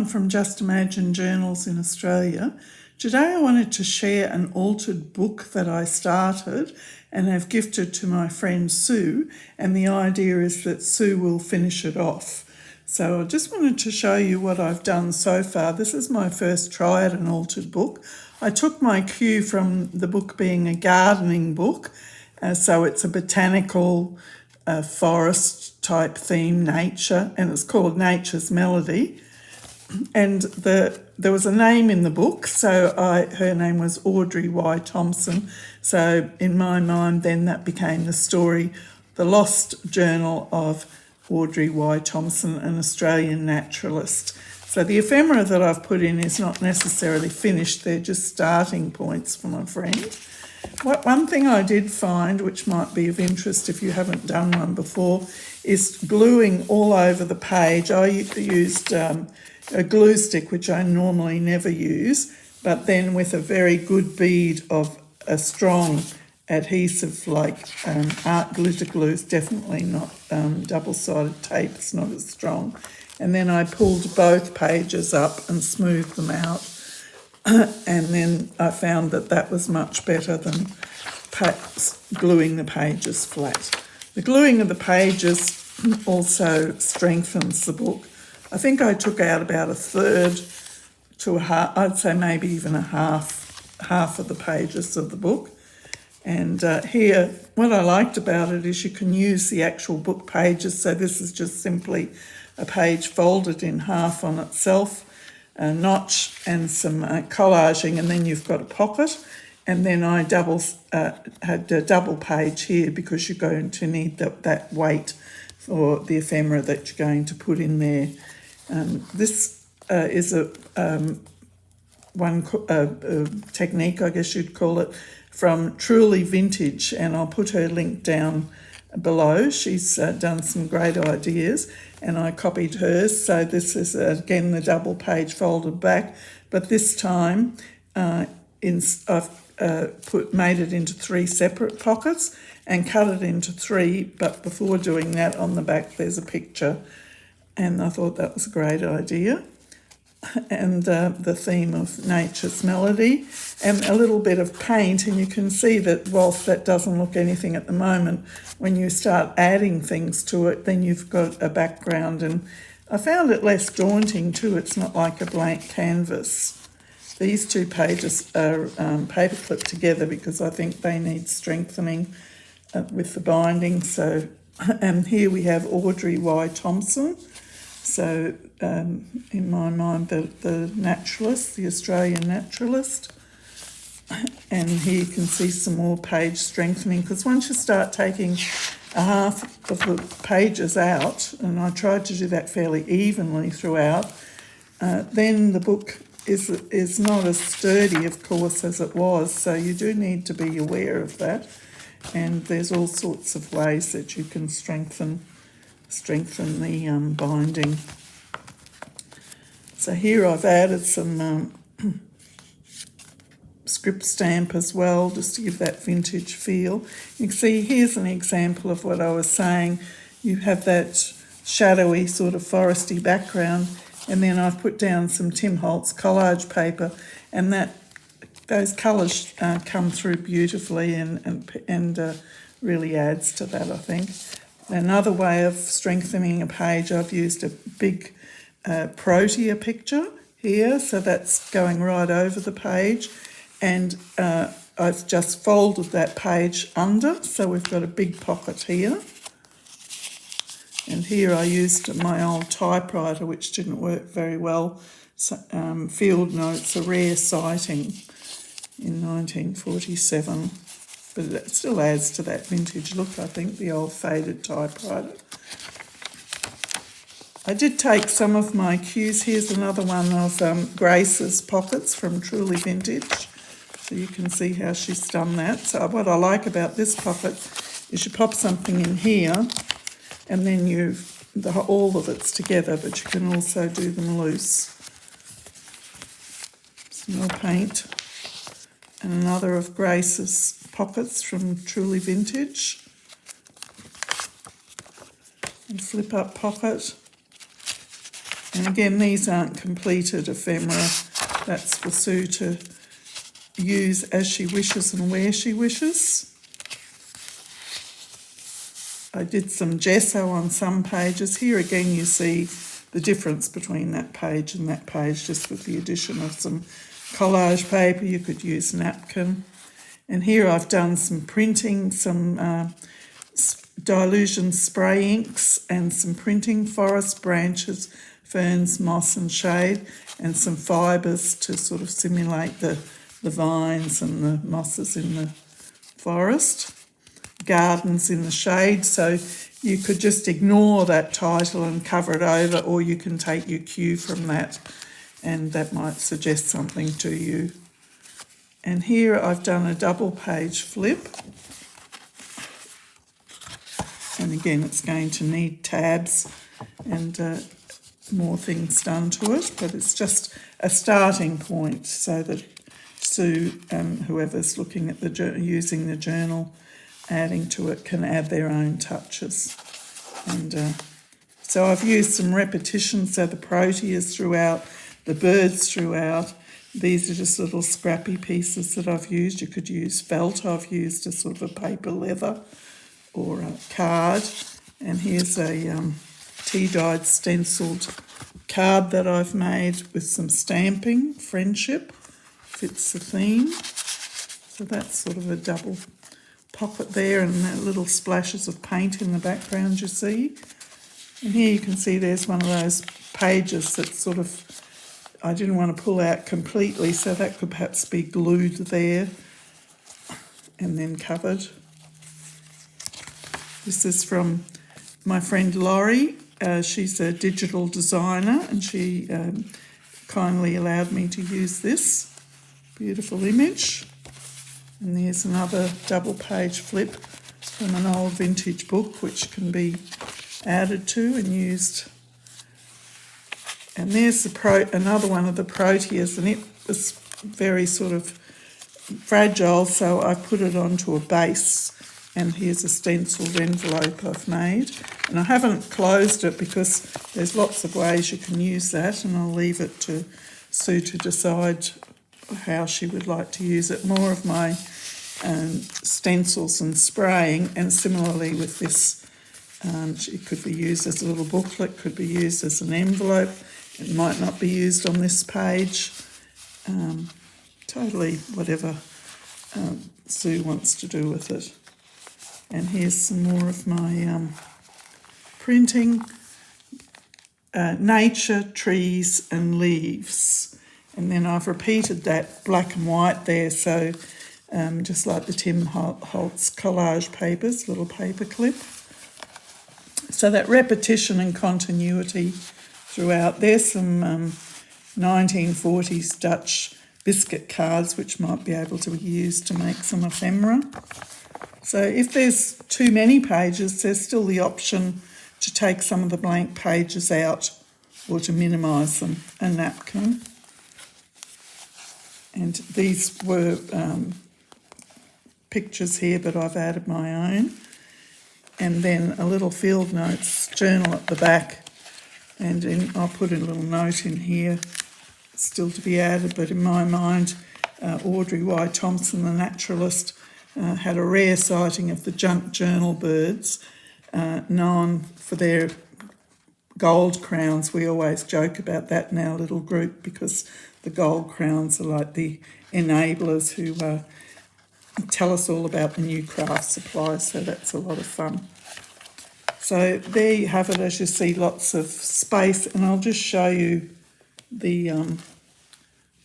Yvonne from Just Imagine Journals in Australia. Today I wanted to share an altered book that I started and have gifted to my friend Sue, and the idea is that Sue will finish it off. So I just wanted to show you what I've done so far. This is my first try at an altered book. I took my cue from the book being a gardening book, so it's a botanical forest type theme, nature, and it's called Nature's Melody. And there was a name in the book, so her name was Audrey Y. Thompson. So in my mind then that became the story, The Lost Journal of Audrey Y. Thompson, an Australian naturalist. So the ephemera that I've put in is not necessarily finished, they're just starting points for my friend. One thing I did find, which might be of interest if you haven't done one before, is gluing all over the page. I used a glue stick, which I normally never use, but then with a very good bead of a strong adhesive like art glitter glue, is definitely not double-sided tape, it's not as strong. And then I pulled both pages up and smoothed them out. And then I found that that was much better than gluing the pages flat. The gluing of the pages also strengthens the book. I think I took out about a third to a half, I'd say maybe even a half of the pages of the book. And here, what I liked about it is you can use the actual book pages. So this is just simply a page folded in half on itself, a notch and some collaging, and then you've got a pocket. And then I had a double page here because you're going to need that weight for the ephemera that you're going to put in there. This is a technique, I guess you'd call it, from Truly Vintage, and I'll put her link down below. She's done some great ideas and I copied hers. So this is again the double page folded back, but this time I've made it into 3 separate pockets and cut it into 3, but before doing that, on the back there's a picture, and I thought that was a great idea. And the theme of Nature's Melody and a little bit of paint, and you can see that whilst that doesn't look anything at the moment, when you start adding things to it, then you've got a background, and I found it less daunting too. It's not like a blank canvas. These 2 pages are paper clipped together because I think they need strengthening with the binding. So, and here we have Audrey Y. Thompson. So in my mind, the naturalist, the Australian naturalist. And here you can see some more page strengthening, because once you start taking a half of the pages out, and I tried to do that fairly evenly throughout, then the book is not as sturdy, of course, as it was. So you do need to be aware of that. And there's all sorts of ways that you can strengthen the binding. So here I've added some script stamp as well, just to give that vintage feel. You can see here's an example of what I was saying. You have that shadowy sort of foresty background, and then I've put down some Tim Holtz collage paper, and those colours come through beautifully and really adds to that, I think. Another way of strengthening a page, I've used a big protea picture here, so that's going right over the page, and I've just folded that page under, so we've got a big pocket here. And here I used my old typewriter, which didn't work very well. So, Field Notes, a rare sighting in 1947. But it still adds to that vintage look, I think, the old faded typewriter. I did take some of my cues. Here's another one of Grace's pockets from Truly Vintage. So you can see how she's done that. So what I like about this pocket is you pop something in here and then all of it's together, but you can also do them loose. Some more paint. And another of Grace's pockets from Truly Vintage. And flip up pocket. And again, these aren't completed ephemera. That's for Sue to use as she wishes and where she wishes. I did some gesso on some pages. Here again you see the difference between that page and that page, just with the addition of some collage paper. You could use napkin. And here I've done some printing, some dilution spray inks and some printing, forest branches, ferns, moss and shade, and some fibres to sort of simulate the vines and the mosses in the forest. Gardens in the shade, so you could just ignore that title and cover it over, or you can take your cue from that and that might suggest something to you. And here I've done a double page flip, and again it's going to need tabs and more things done to it, but it's just a starting point so that Sue and whoever's looking at using the journal, adding to it, can add their own touches. And so I've used some repetition, so the proteas throughout, the birds throughout. These are just little scrappy pieces that I've used. You could use felt. I've used a sort of a paper leather or a card. And here's a tea-dyed stencilled card that I've made with some stamping. Friendship fits the theme. So that's sort of a double pocket there, and little splashes of paint in the background you see. And here you can see there's one of those pages that sort of I didn't want to pull out completely, so that could perhaps be glued there and then covered. This is from my friend Laurie. She's a digital designer, and she kindly allowed me to use this beautiful image. And there's another double page flip from an old vintage book which can be added to and used. And there's another one of the proteas, and it was very sort of fragile, so I put it onto a base. And here's a stencilled envelope I've made. And I haven't closed it because there's lots of ways you can use that, and I'll leave it to Sue to decide how she would like to use it. More of my stencils and spraying, and similarly with this, it could be used as a little booklet, could be used as an envelope. It might not be used on this page. Totally whatever Sue wants to do with it. And here's some more of my printing. Nature, trees and leaves. And then I've repeated that black and white there, so just like the Tim Holtz collage papers, little paper clip. So that repetition and continuity throughout. There's some 1940s Dutch biscuit cards which might be able to be used to make some ephemera. So if there's too many pages, there's still the option to take some of the blank pages out or to minimise them, a napkin. And these were pictures here, but I've added my own. And then a little field notes journal at the back. And I'll put a little note in here, still to be added, but in my mind, Audrey Y. Thompson, the naturalist, had a rare sighting of the junk journal birds, known for their gold crowns. We always joke about that in our little group because the gold crowns are like the enablers who tell us all about the new craft supplies, so that's a lot of fun. So there you have it, as you see, lots of space, and I'll just show you the,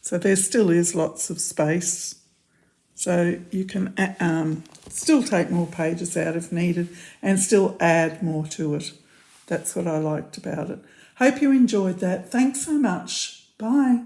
so there still is lots of space. So you can still take more pages out if needed and still add more to it. That's what I liked about it. Hope you enjoyed that. Thanks so much. Bye.